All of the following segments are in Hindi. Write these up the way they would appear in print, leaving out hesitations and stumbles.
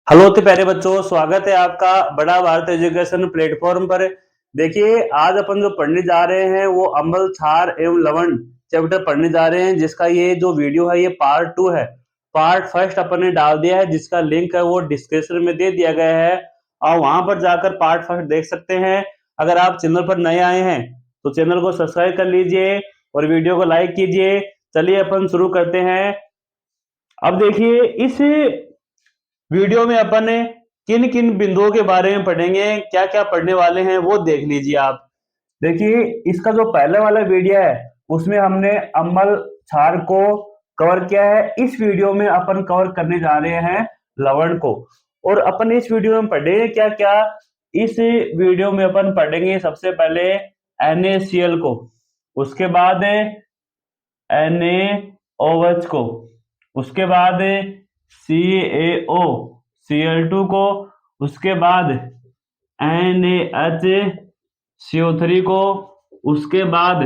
हेलो तो प्यारे बच्चों, स्वागत है आपका बड़ा भारत एजुकेशन प्लेटफॉर्म पर। देखिए, आज अपन जो पढ़ने जा रहे हैं वो अम्ल, क्षार एवं लवण चैप्टर पढ़ने जा रहे हैं, जिसका ये जो वीडियो है ये पार्ट 2 है। पार्ट फर्स्ट अपन ने डाल दिया है, जिसका लिंक है वो डिस्क्रिप्शन में दे दिया गया है। आप वहां पर जाकर पार्ट फर्स्ट देख सकते हैं। अगर आप चैनल पर नए आए हैं तो चैनल को सब्सक्राइब कर लीजिए और वीडियो को लाइक कीजिए। चलिए अपन शुरू करते हैं। अब देखिए, इस वीडियो में अपन किन किन बिंदुओं के बारे में पढ़ेंगे, क्या क्या पढ़ने वाले हैं वो देख लीजिए आप। देखिए, इसका जो पहले वाला वीडियो है उसमें हमने अम्ल क्षार को कवर किया है। इस वीडियो में अपन कवर करने जा रहे हैं लवण को। और अपन इस वीडियो में पढ़ेंगे क्या क्या। इस वीडियो में अपन पढ़ेंगे सबसे पहले NaCl को, उसके बाद NaOH को, उसके बाद CaO Cl2 को, उसके बाद NaHCO3 को, उसके बाद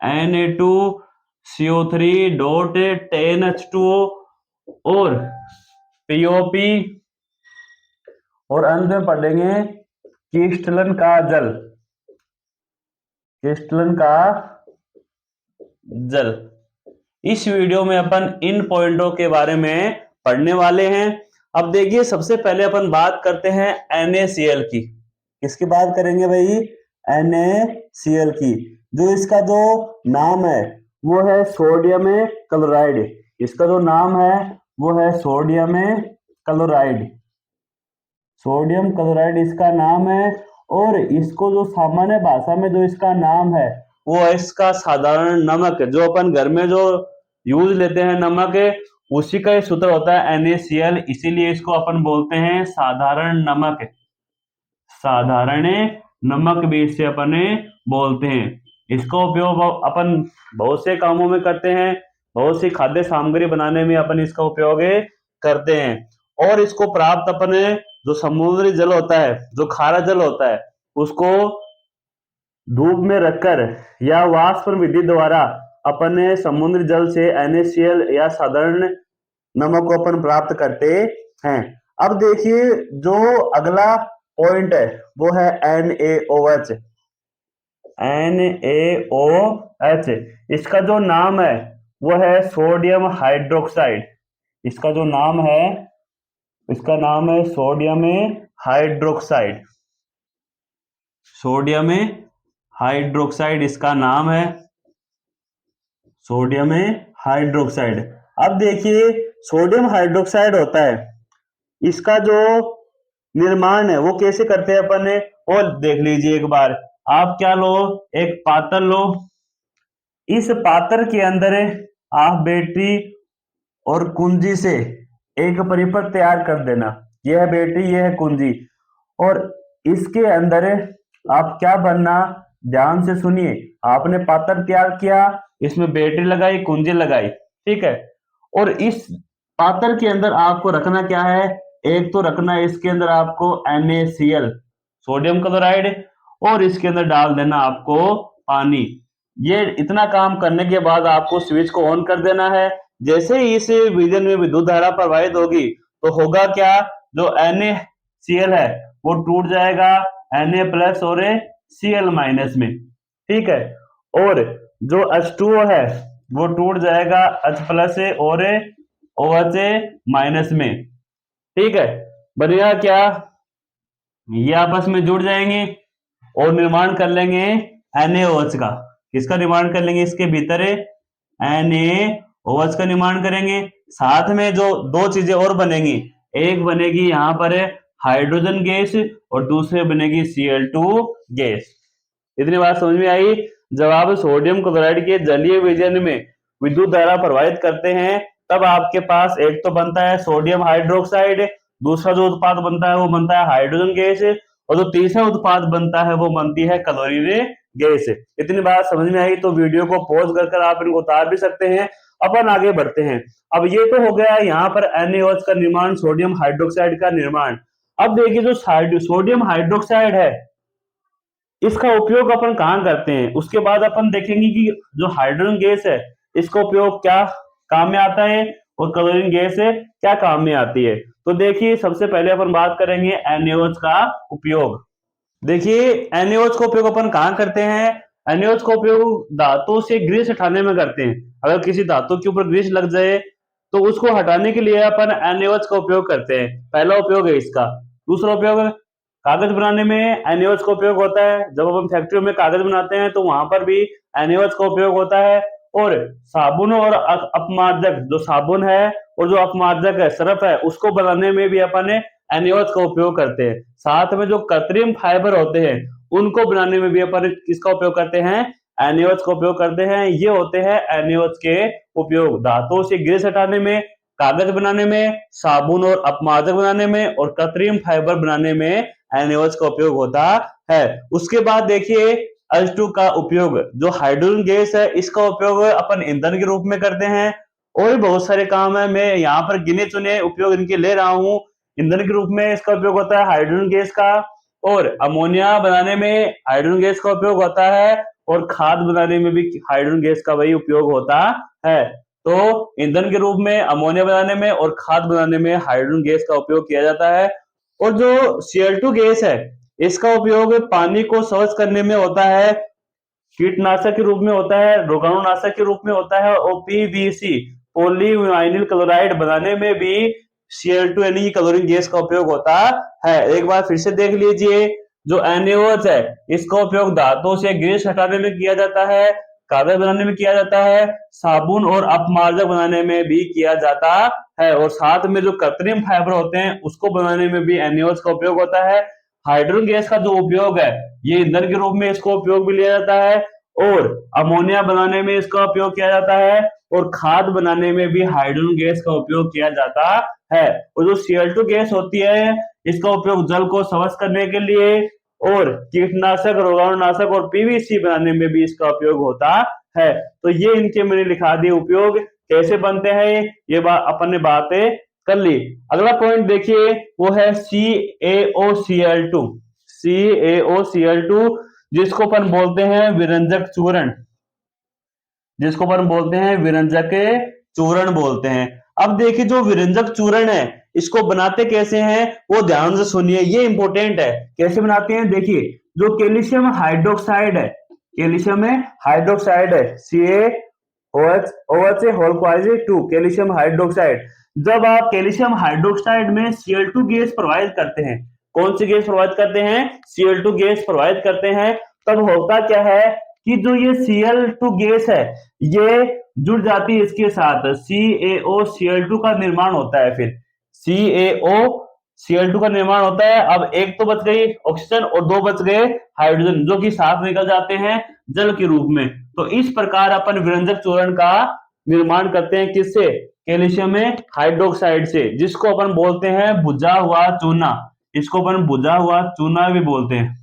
Na2CO3.10H2O और POP, और अंत में पढ़ेंगे क्रिस्टलन का जल। क्रिस्टलन का जल। इस वीडियो में अपन इन पॉइंटों के बारे में पढ़ने वाले हैं। अब देखिए, सबसे पहले अपन बात करते हैं NaCl की। किसकी बात करेंगे भाई? NaCl की। जो इसका जो नाम है वो है सोडियम क्लोराइड। इसका जो नाम है वो है सोडियम क्लोराइड। सोडियम क्लोराइड इसका नाम है। और इसको जो सामान्य भाषा में जो इसका नाम है वो है इसका साधारण नमक, जो अपन घर में जो यूज लेते हैं नमक, उसी का सूत्र होता है NaCl। इसीलिए इसको अपन बोलते हैं साधारण नमक। साधारण नमक भी इसे अपन बोलते हैं। इसका उपयोग अपन बहुत से कामों में करते हैं, बहुत सी खाद्य सामग्री बनाने में अपन इसका उपयोग करते हैं। और इसको प्राप्त अपन जो समुद्री जल होता है, जो खारा जल होता है, उसको धूप में रखकर या वाष्प विधि द्वारा अपन समुद्री जल से NaCl या साधारण नमक को अपन प्राप्त करते हैं। अब देखिए, जो अगला पॉइंट है वो है NaOH। NaOH इसका जो नाम है वो है सोडियम हाइड्रोक्साइड। इसका जो नाम है, इसका नाम है सोडियम हाइड्रोक्साइड। सोडियम हाइड्रोक्साइड इसका नाम है, सोडियम हाइड्रोक्साइड। अब देखिए, सोडियम हाइड्रोक्साइड होता है, इसका जो निर्माण है वो कैसे करते हैं अपन ने, और देख लीजिए एक बार। आप क्या लो, एक पात्र लो। इस पात्र के अंदर आप बैटरी और कुंजी से एक परिपथ तैयार कर देना। यह है बैटरी, यह है कुंजी। और इसके अंदर आप क्या बनना, ध्यान से सुनिए। आपने पात्र तैयार किया, इसमें बैटरी लगाई, कुंजी लगाई, ठीक है। और इस पात्र के अंदर आपको रखना क्या है, एक तो रखना है इसके अंदर आपको NaCl सोडियम क्लोराइड, और इसके अंदर डाल देना आपको पानी। ये इतना काम करने के बाद आपको स्विच को ऑन कर देना है। जैसे ही इस विजन में विद्युत धारा प्रवाहित होगी तो होगा क्या, जो NaCl है वो टूट जाएगा Na+ और Cl- में, ठीक है। और जो H2O है वो टूट जाएगा H+ और OH- में, ठीक है। बनेगा क्या, ये आपस में जुड़ जाएंगे और निर्माण कर लेंगे NaOH का। किसका निर्माण कर लेंगे, इसके भीतर NaOH का निर्माण करेंगे। साथ में जो दो चीजें और बनेंगी, एक बनेगी यहाँ पर हाइड्रोजन गैस और दूसरी बनेगी Cl2 गैस। इतनी बात समझ में आई। जब आप सोडियम क्लोराइड के जलीय विजन में विद्युत धारा प्रवाहित करते हैं तब आपके पास एक तो बनता है सोडियम हाइड्रोक्साइड, दूसरा जो उत्पाद बनता है वो बनता है हाइड्रोजन गैस, और जो तीसरा उत्पाद बनता है वो बनती है क्लोरीन गैस। इतनी बात समझ में आई तो वीडियो को पॉज कर आप इनको उतार भी सकते हैं। अपन आगे बढ़ते हैं। अब ये तो हो गया यहाँ पर NaOH का निर्माण, सोडियम हाइड्रोक्साइड का निर्माण। अब देखिए, जो सोडियम हाइड्रोक्साइड है इसका उपयोग अपन कहाँ करते हैं, उसके बाद अपन देखेंगे कि जो हाइड्रोजन गैस है इसका उपयोग क्या काम में आता है और क्लोरीन गैस है क्या काम में आती है। तो देखिए सबसे पहले अपन बात करेंगे NaOH का उपयोग। देखिए NaOH का उपयोग अपन कहाँ करते हैं? NaOH का उपयोग धातु से ग्रीस हटाने में करते हैं। अगर किसी धातु के ऊपर ग्रीस लग जाए तो उसको हटाने के लिए अपन NaOH का उपयोग करते हैं। पहला उपयोग है इसका। दूसरा उपयोग कागज बनाने में NaOH का उपयोग होता है। जब अपन फैक्ट्रियों में कागज बनाते हैं तो वहां पर भी NaOH का उपयोग होता है। और साबुन और अपमार्जक, जो साबुन है और जो अपमार्जक है, सरफ है, उसको बनाने में भी अपन NaOH का उपयोग करते हैं। साथ में जो कृत्रिम फाइबर होते हैं उनको बनाने में भी अपन किसका उपयोग करते हैं? NaOH का उपयोग करते हैं। ये होते हैं NaOH के उपयोग धातुओं से ग्रीस हटाने में, कागज बनाने में, साबुन और अपमार्जक बनाने में और कृत्रिम फाइबर बनाने में NaOH का उपयोग होता है। उसके बाद देखिए H2 का उपयोग, जो हाइड्रोजन गैस है, इसका उपयोग अपन ईंधन के रूप में करते हैं। और भी बहुत सारे काम है, मैं यहाँ पर गिने चुने उपयोग इनके ले रहा हूँ। ईंधन के रूप में इसका उपयोग होता है हाइड्रोजन गैस का, और अमोनिया बनाने में हाइड्रोजन गैस का उपयोग होता है, और खाद बनाने में भी हाइड्रोजन गैस का वही उपयोग होता है। तो ईंधन के रूप में अमोनिया बनाने में और खाद बनाने में हाइड्रोजन गैस का उपयोग किया जाता है। और जो Cl2 गैस है, इसका उपयोग पानी को स्वच्छ करने में होता है, कीटनाशक के रूप में होता है, रोगाणुनाशक के रूप में होता है, और PVC पॉलीविनाइल क्लोराइड बनाने में भी Cl2 यानी क्लोरीन गैस का उपयोग होता है। एक बार फिर से देख लीजिए, जो NaOH है, इसका उपयोग धातुओं से ग्रीस हटाने में किया जाता है, कागज बनाने में किया जाता है, साबुन और अपमार्जक बनाने में भी किया जाता है, और साथ में जो कृत्रिम फाइबर होते हैं उसको बनाने में भी NaOH का उपयोग होता है। हाइड्रोजन गैस का जो उपयोग है, ये ईंधन के रूप में इसका उपयोग भी लिया जाता है, और अमोनिया बनाने में इसका उपयोग किया जाता है, और खाद बनाने में भी हाइड्रोजन गैस का उपयोग किया जाता है। और जो Cl2 गैस होती है, इसका उपयोग जल को स्वच्छ करने के लिए, और कीटनाशक, रोगाणुनाशक और PVC बनाने में भी इसका उपयोग होता है। तो ये इनके मैंने लिखा दिए उपयोग कैसे बनते हैं, ये अपन ने बातें कर ली। अगला पॉइंट देखिए, वो है CaOCl2। CaOCl2 जिसको अपन बोलते हैं विरंजक चूर्ण, जिसको अपन बोलते हैं विरंजक चूर्ण बोलते हैं। अब देखिए जो विरंजक चूर्ण है, इसको बनाते कैसे हैं वो ध्यान से सुनिए, ये इंपॉर्टेंट है। कैसे बनाते हैं देखिए, जो कैल्शियम हाइड्रोक्साइड है, कैल्शियम हाइड्रोक्साइड है, CaOH2 कैल्शियम हाइड्रोक्साइड। जब आप कैल्शियम हाइड्रोक्साइड में Cl2 गैस प्रोवाइड करते हैं, कौन सी गैस प्रोवाइड करते हैं? Cl2 गैस प्रोवाइड करते हैं, तब होता क्या है कि जो ये Cl2 गैस है, ये जुड़ जाती है इसके साथ, CaOCl2 का निर्माण होता है। फिर CaOCl2 का निर्माण होता है। अब एक तो बच गई ऑक्सीजन और दो बच गए हाइड्रोजन, जो कि साथ निकल जाते हैं जल के रूप में। तो इस प्रकार अपन विरंजक चूर्ण का निर्माण करते हैं, किससे? कैल्शियम हाइड्रोक्साइड से, जिसको अपन बोलते हैं भुजा हुआ चूना। इसको अपन भुजा हुआ चूना भी बोलते हैं,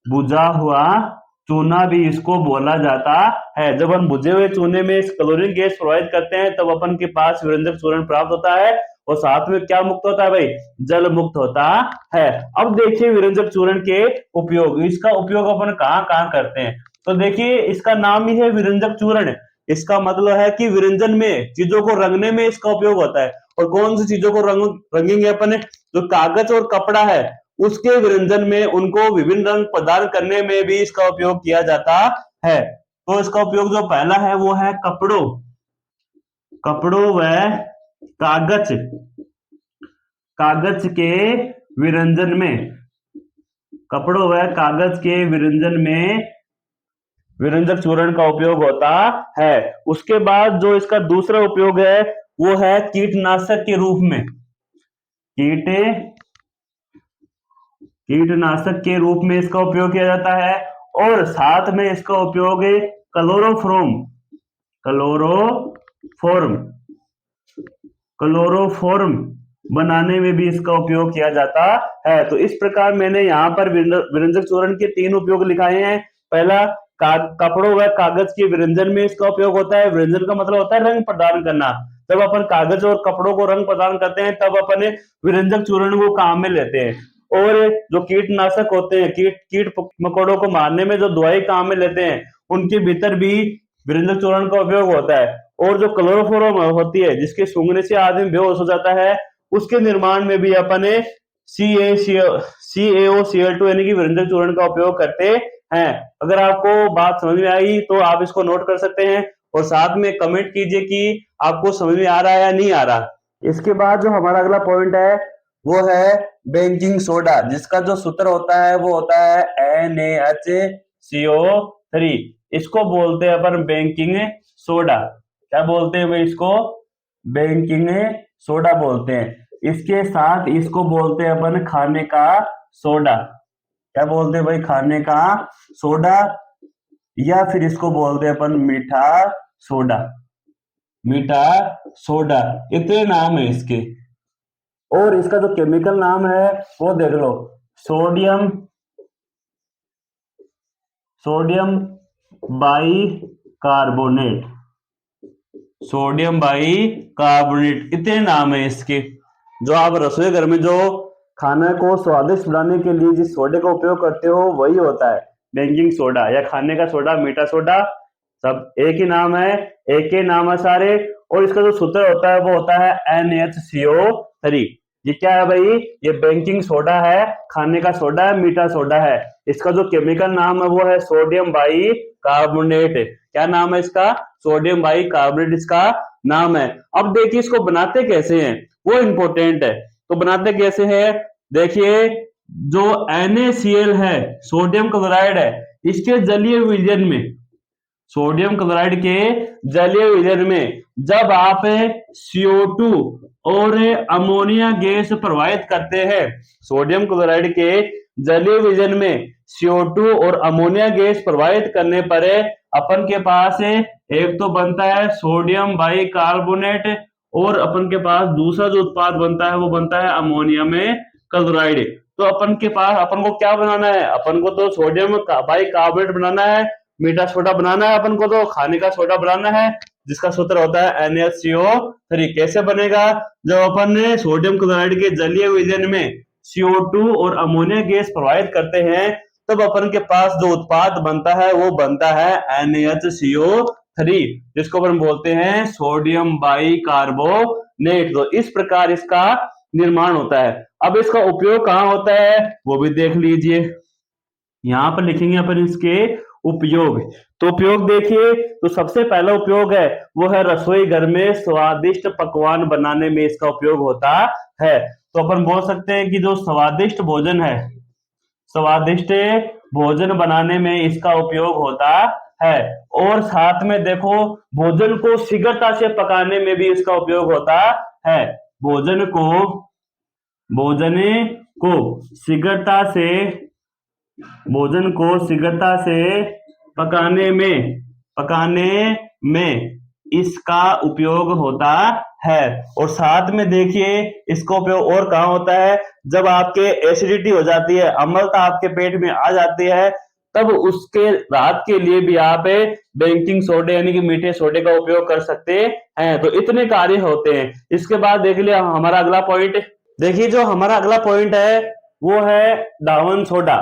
भुजा हुआ चूना भी इसको बोला जाता है। जब हम भुजे हुए चूने में क्लोरीन गैस प्रोवाइड करते हैं, तब अपन के पास विरंजक चूर्ण प्राप्त होता है, और साथ में क्या मुक्त होता है भाई? जल मुक्त होता है। अब देखिए विरंजक चूर्ण के उपयोग, इसका उपयोग अपन कहाँ कहाँ करते हैं। तो देखिए इसका नाम ही है विरंजक चूर्ण। इसका मतलब है कि विरंजन में, चीजों को रंगने में इसका उपयोग होता है। और कौन सी चीजों को रंगेंगे अपन? जो कागज और कपड़ा है, उसके विरंजन में उनको विभिन्न रंग प्रदान करने में भी इसका उपयोग किया जाता है। तो इसका उपयोग जो पहला है वो है कपड़ों व कागज के विरंजन में, कपड़ों व कागज के विरंजन में विरंजक चूर्ण का उपयोग होता है। उसके बाद जो इसका दूसरा उपयोग है वो है कीटनाशक के रूप में, कीटनाशक के रूप में इसका उपयोग किया जाता है। और साथ में इसका उपयोग क्लोरोफॉर्म बनाने में भी इसका उपयोग किया जाता है। तो इस प्रकार मैंने यहाँ पर विरंजक चूर्ण के तीन उपयोग लिखाए हैं। पहला, कपड़ों व कागज के विरंजन में इसका उपयोग होता है। विरंजन का मतलब होता है रंग प्रदान करना। जब अपन कागज और कपड़ों को रंग प्रदान करते हैं, तब अपन विरंजक चूर्ण को काम में लेते हैं। और जो कीटनाशक होते हैं, कीट मकोड़ों को मारने में जो दवाई काम में लेते हैं, उनके भीतर भी विरंजक चूर्ण का उपयोग होता है। और जो क्लोरोफॉर्म होती है, जिसके सूंघने से आदमी बेहोश हो जाता है, उसके निर्माण में भी अपन CaOCl2 यानी कि विरंजक चूर्ण का उपयोग करते हैं। अगर आपको बात समझ में आई तो आप इसको नोट कर सकते हैं और साथ में कमेंट कीजिए कि आपको समझ में आ रहा है या नहीं आ रहा। इसके बाद जो हमारा अगला पॉइंट है वो है बेकिंग सोडा, जिसका जो सूत्र होता है वो होता है NaHCO3। इसको बोलते हैं अपन बेकिंग सोडा। क्या बोलते हैं भाई? इसको बेकिंग सोडा बोलते हैं। इसके साथ इसको बोलते हैं अपन खाने का सोडा। क्या बोलते हैं भाई? खाने का सोडा, या फिर इसको बोलते हैं अपन मीठा सोडा। मीठा सोडा, इतने नाम है इसके। और इसका जो केमिकल नाम है वो देख लो, सोडियम बाइकार्बोनेट। सोडियम बाइकार्बोनेट, इतने नाम है इसके। जो आप रसोई घर में जो खाना को स्वादिष्ट बनाने के लिए जिस सोडे का उपयोग करते हो वही होता है बेकिंग सोडा या खाने का सोडा, मीठा सोडा, सब एक ही नाम है, एक ही नाम है सारे। और इसका जो सूत्र होता है वो होता है NaHCO3। ये क्या है भाई? ये बेकिंग सोडा है, खाने का सोडा है, मीठा सोडा है। इसका जो केमिकल नाम है वो है सोडियम बाइकार्बोनेट। क्या नाम है इसका? सोडियम बाइकार्बोनेट इसका नाम है। अब देखिए इसको बनाते कैसे हैं वो इंपॉर्टेंट है। तो बनाते कैसे हैं देखिए, जो NaCl है, सोडियम क्लोराइड है, इसके जलीय विलयन में, सोडियम क्लोराइड के जलीय विलयन में जब आप CO2 और अमोनिया गैस प्रवाहित करते हैं, सोडियम क्लोराइड के जलीय विलयन में CO2 और अमोनिया गैस प्रवाहित करने पर अपन के पास एक तो बनता है सोडियम बाइकार्बोनेट, और अपन के पास दूसरा जो उत्पाद बनता है वो बनता है अमोनियम क्लोराइड। तो अपन के पास अपन को क्या बनाना है? अपन को तो सोडियम बाइकार्बोनेट बनाना है, मीठा सोडा बनाना है, अपन को तो खाने का सोडा बनाना है, जिसका सूत्र होता है NaCO3। कैसे बनेगा? जब अपन ने सोडियम क्लोराइड के जलीय विलयन में CO2 और अमोनिया गैस प्रवाहित करते हैं तब अपन के पास जो उत्पाद बनता है वो बनता है NaHCO3, जिसको अपन बोलते हैं सोडियम बाइकार्बोनेट। तो इस प्रकार इसका निर्माण होता है। अब इसका उपयोग कहाँ होता है वो भी देख लीजिए। यहां पर लिखेंगे अपन इसके उपयोग। तो उपयोग देखिए, तो सबसे पहला उपयोग है वो है रसोई घर में स्वादिष्ट पकवान बनाने में इसका उपयोग होता है। तो अपन बोल सकते हैं कि जो स्वादिष्ट भोजन है, स्वादिष्ट भोजन बनाने में इसका उपयोग होता है। और साथ में देखो, भोजन को शीघ्रता से पकाने में भी इसका उपयोग होता है। भोजन शीघ्रता से पकाने में इसका उपयोग होता है। और साथ में देखिए इसका उपयोग और कहाँ होता है? जब आपके एसिडिटी हो जाती है, अम्लता आपके पेट में आ जाती है, तब उसके राहत के लिए भी आप बेकिंग सोडे यानी कि मीठे सोडे का उपयोग कर सकते हैं। तो इतने कार्य होते हैं। इसके बाद देख लिया हमारा अगला पॉइंट। देखिए जो हमारा अगला पॉइंट है वो है दावन सोडा।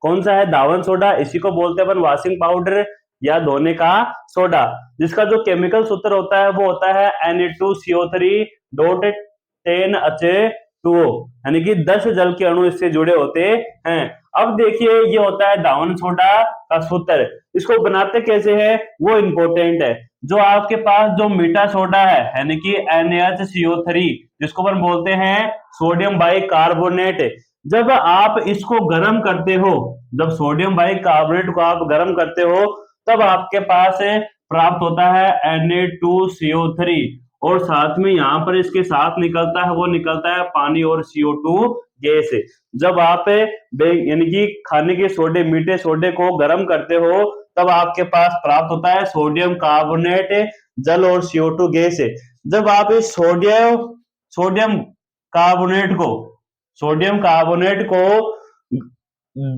कौन सा है? दावन सोडा। इसी को बोलते हैं अपन वॉशिंग पाउडर या धोने का सोडा, जिसका जो केमिकल सूत्र होता है वो होता है Na2CO3.10H2O, यानी कि 10 जल के अणु इससे जुड़े होते हैं। अब देखिए ये होता है दावन सोडा का सूत्र। इसको बनाते कैसे है वो इंपॉर्टेंट है। जो आपके पास जो मीठा सोडा है यानी कि NaCO3, जिसको अपन बोलते हैं सोडियम बाइकार्बोनेट, जब आप इसको गर्म करते हो, जब सोडियम बाइकार्बोनेट को आप गर्म करते हो तब आपके पास प्राप्त होता है Na2CO3, और साथ में यहाँ पर इसके साथ निकलता है वो निकलता है पानी और CO2 गैस। जब आप यानी कि खाने के सोडे, मीठे सोडे को गर्म करते हो तब आपके पास प्राप्त होता है सोडियम कार्बोनेट, जल और CO2 गैस। जब आप इस सोडियम कार्बोनेट को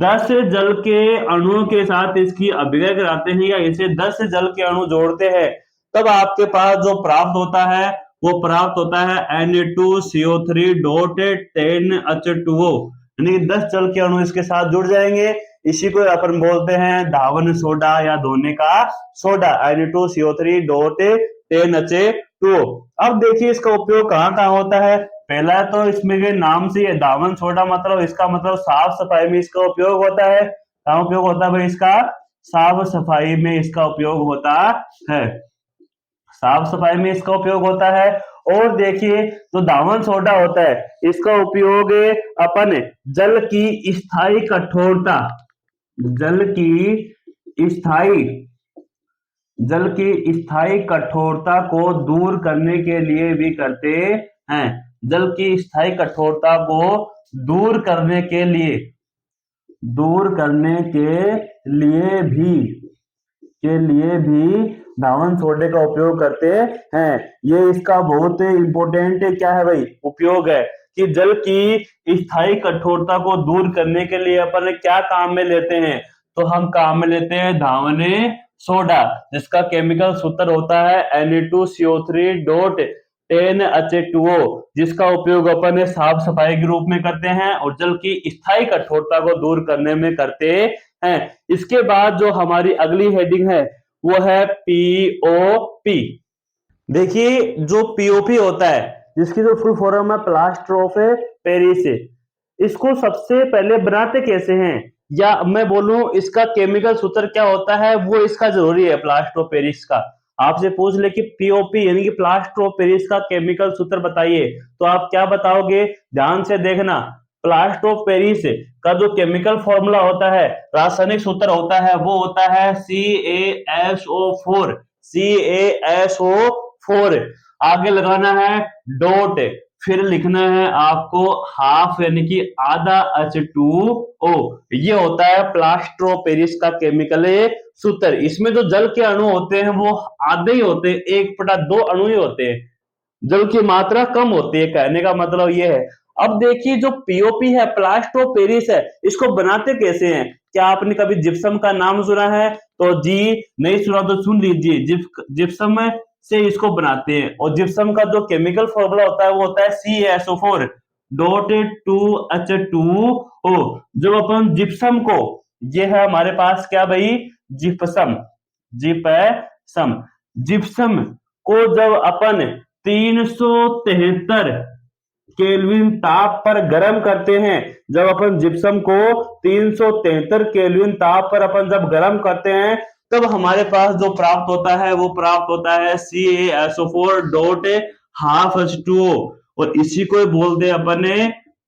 10 जल के अणुओं के साथ इसकी अभिक्रिया कराते हैं या इसे 10 जल के अणु जोड़ते हैं, तब आपके पास जो प्राप्त होता है वो प्राप्त होता है Na2CO3.10H2O, यानी 10 जल के अणु इसके साथ जुड़ जाएंगे। इसी को अपन बोलते हैं दावन सोडा या धोने का सोडा, Na2CO3.10H2O। अब देखिए इसका उपयोग कहाँ कहाँ होता है पहला तो इसमें के नाम से दावन सोडा, मतलब इसका मतलब साफ सफाई में इसका उपयोग होता है। कहाँ उपयोग होता है भाई इसका? साफ सफाई में इसका उपयोग होता है, साफ सफाई में इसका उपयोग होता है। और देखिए जो दावन सोडा होता है इसका उपयोग अपन जल की स्थायी कठोरता, जल की स्थायी जल की स्थायी कठोरता को दूर करने के लिए भी करते हैं। जल की स्थायी कठोरता को दूर करने के लिए भी दावन सोडे का उपयोग करते हैं। ये इसका बहुत इंपॉर्टेंट क्या है भाई? उपयोग है कि जल की स्थायी कठोरता को दूर करने के लिए अपन क्या काम में लेते हैं? तो हम काम में लेते हैं दावने सोडा, जिसका केमिकल सूत्र होता है Na2CO3.10H2O, जिसका उपयोग अपन साफ सफाई के रूप में करते हैं और जल की स्थायी कठोरता को दूर करने में करते हैं। इसके बाद जो हमारी अगली हेडिंग है वो है पीओपी। देखिए जो पीओपी होता है, जिसकी जो फुल फॉर्म है प्लास्टर ऑफ पेरिस, इसको सबसे पहले बनाते कैसे हैं, या मैं बोलूं इसका केमिकल सूत्र क्या होता है, वो इसका जरूरी है प्लास्टर ऑफ पेरिस का। आपसे पूछ ले कि पीओपी यानी कि प्लास्टर ऑफ पेरिस का केमिकल सूत्र बताइए, तो आप क्या बताओगे? ध्यान से देखना। प्लास्टर ऑफ पेरिस का जो केमिकल फॉर्मूला होता है, रासायनिक सूत्र होता है, वो होता है CaSO4। CaSO4 आगे लगाना है डॉट, फिर लिखना है आपको हाफ यानी कि आधा H2O। ये होता है प्लास्टर ऑफ पेरिस का केमिकल सूत्र। इसमें जो जल के अणु होते हैं वो आधे ही होते हैं, 1/2 अणु ही होते हैं, जल की मात्रा कम होती है, कहने का मतलब ये है। अब देखिए जो पीओपी है, प्लास्टर ऑफ पेरिस है, इसको बनाते कैसे हैं? क्या आपने कभी जिप्सम का नाम सुना है? तो जी नहीं सुना तो सुन लीजिए, जिप्सम से इसको बनाते हैं। और जिप्सम का जो केमिकल फॉर्मूला होता है वो होता है CaSO4.2H2O। जब अपन जिप्सम को, ये है हमारे पास क्या भाई? जिप्सम जिप्सम को जब अपन 373 केल्विन ताप पर गर्म करते हैं, जब अपन जिप्सम को 373 केल्विन ताप पर अपन जब गर्म करते हैं, तब हमारे पास जो प्राप्त होता है वो प्राप्त होता है CaSO4.12H2O, और इसी को बोलते हैं अपन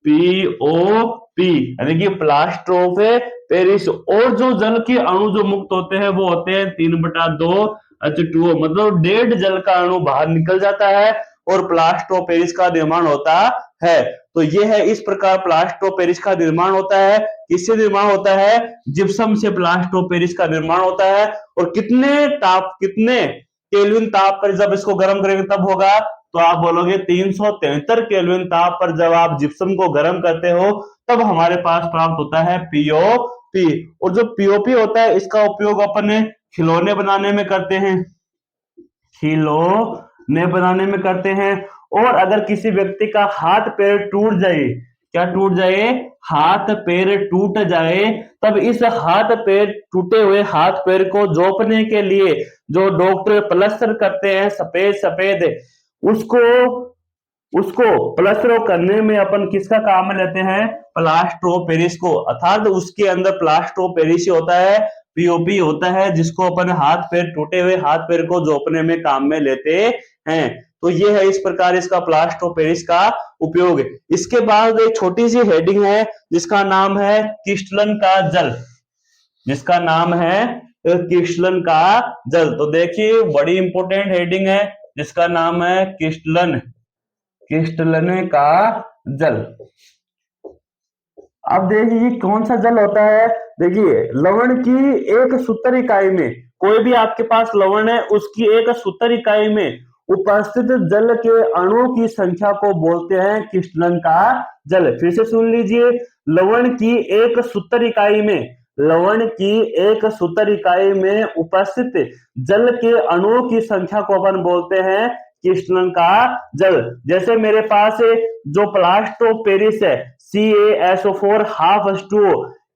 पीओपी यानी कि प्लास्टर ऑफ पेरिस। और जो जल के अणु जो मुक्त होते हैं वो होते हैं 3/2 H2O, मतलब 1.5 जल का अणु बाहर निकल जाता है और प्लास्टर ऑफ पेरिस का निर्माण होता है। तो ये है, इस प्रकार प्लास्टर ऑफ पेरिस का निर्माण होता है। किससे निर्माण होता है? जिप्सम से प्लास्टर ऑफ पेरिस का निर्माण होता है। और कितने केल्विन ताप पर जब इसको गर्म करेंगे तब होगा? तो आप बोलोगे 373 केल्विन ताप पर जब आप जिप्सम को गर्म करते हो तब हमारे पास प्राप्त होता है पीओपी। और जो पीओपी होता है इसका उपयोग अपन खिलौने बनाने में करते हैं, खिलौने बनाने में करते हैं। और अगर किसी व्यक्ति का हाथ पैर टूट जाए, क्या टूट जाए? हाथ पैर टूट जाए, तब इस हाथ पैर टूटे हुए हाथ पैर को जोपने के लिए जो डॉक्टर प्लास्टर करते हैं सफेद उसको प्लास्टर करने में अपन किसका काम में लेते हैं? प्लास्टर ऑफ पेरिस को। अर्थात उसके अंदर प्लास्टर ऑफ पेरिस होता है, पीओपी होता है, जिसको अपन हाथ पैर टूटे हुए हाथ पैर को जोपने में काम में लेते हैं। तो ये है इस प्रकार इसका प्लास्टर ऑफ पेरिस का उपयोग। इसके बाद एक छोटी सी हेडिंग है जिसका नाम है क्रिस्टलन का जल, जिसका नाम है क्रिस्टलन का जल। तो देखिए बड़ी इंपॉर्टेंट हेडिंग है जिसका नाम है क्रिस्टलन का जल। अब देखिए कौन सा जल होता है? देखिए लवण की एक सूत्र इकाई में, कोई भी आपके पास लवण है उसकी एक सूत्र इकाई में उपस्थित जल के अणुओं की संख्या को बोलते हैं क्रिस्टलन का जल। फिर से सुन लीजिए, लवण की एक सूत्र इकाई में उपस्थित जल के अणुओं की संख्या को अपन बोलते हैं क्रिस्टलन का जल। जैसे मेरे पास जो प्लास्टर ऑफ पेरिस है CaSO4.12H2O,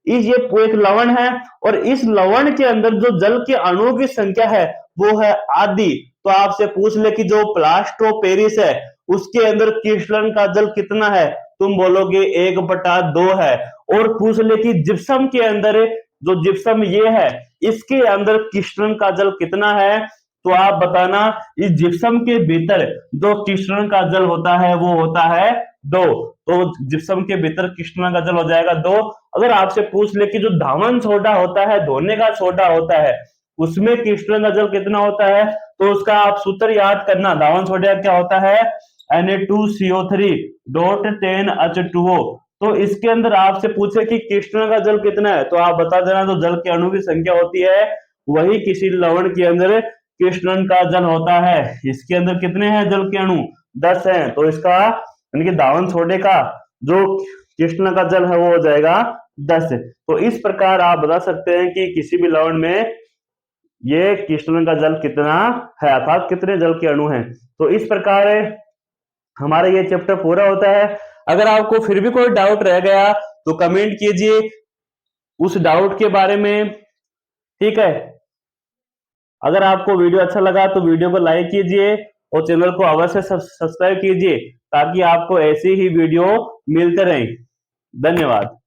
ये एक लवण है और इस लवण के अंदर जो जल के अणुओं की संख्या है वो है आधी। तो आपसे पूछ ले कि जो प्लास्टर ऑफ पेरिस है उसके अंदर क्रिस्टलन का जल कितना है, तुम बोलोगे 1/2 है। और पूछ ले कि जिप्सम के अंदर, जो जिप्सम ये है, इसके अंदर क्रिस्टलन का जल कितना है, तो आप बताना इस जिप्सम के भीतर जो क्रिस्टलन का जल होता है वो होता है 2। तो जिप्सम के भीतर क्रिस्टलन का जल हो जाएगा 2। अगर आपसे पूछ ले कि जो धावन सोडा होता है, धोने का सोडा होता है, उसमें क्रिस्टलन का जल कितना होता है, तो उसका आप सूत्र याद करना। धावन सोडा क्या होता है, Na2CO3.10H2O। तो इसके अंदर आपसे पूछे कि क्रिस्टलन का जल कितना है, तो आप बता देना जो जल के अणु की संख्या होती है वही किसी लवण के अंदर क्रिस्टलन का जल होता है। इसके अंदर कितने हैं जल के अणु, 10 हैं। तो इसका यानी कि धावन सोडे का जो क्रिस्टलन का जल है वो हो जाएगा 10। तो इस प्रकार आप बता सकते हैं कि किसी भी लवण में ये क्रिस्टलन का जल कितना है, अर्थात कितने जल के अणु हैं। तो इस प्रकार हमारा ये चैप्टर पूरा होता है। अगर आपको फिर भी कोई डाउट रह गया तो कमेंट कीजिए उस डाउट के बारे में, ठीक है। अगर आपको वीडियो अच्छा लगा तो वीडियो को लाइक कीजिए और चैनल को अवश्य सब्सक्राइब कीजिए ताकि आपको ऐसी ही वीडियो मिलते रहें। धन्यवाद।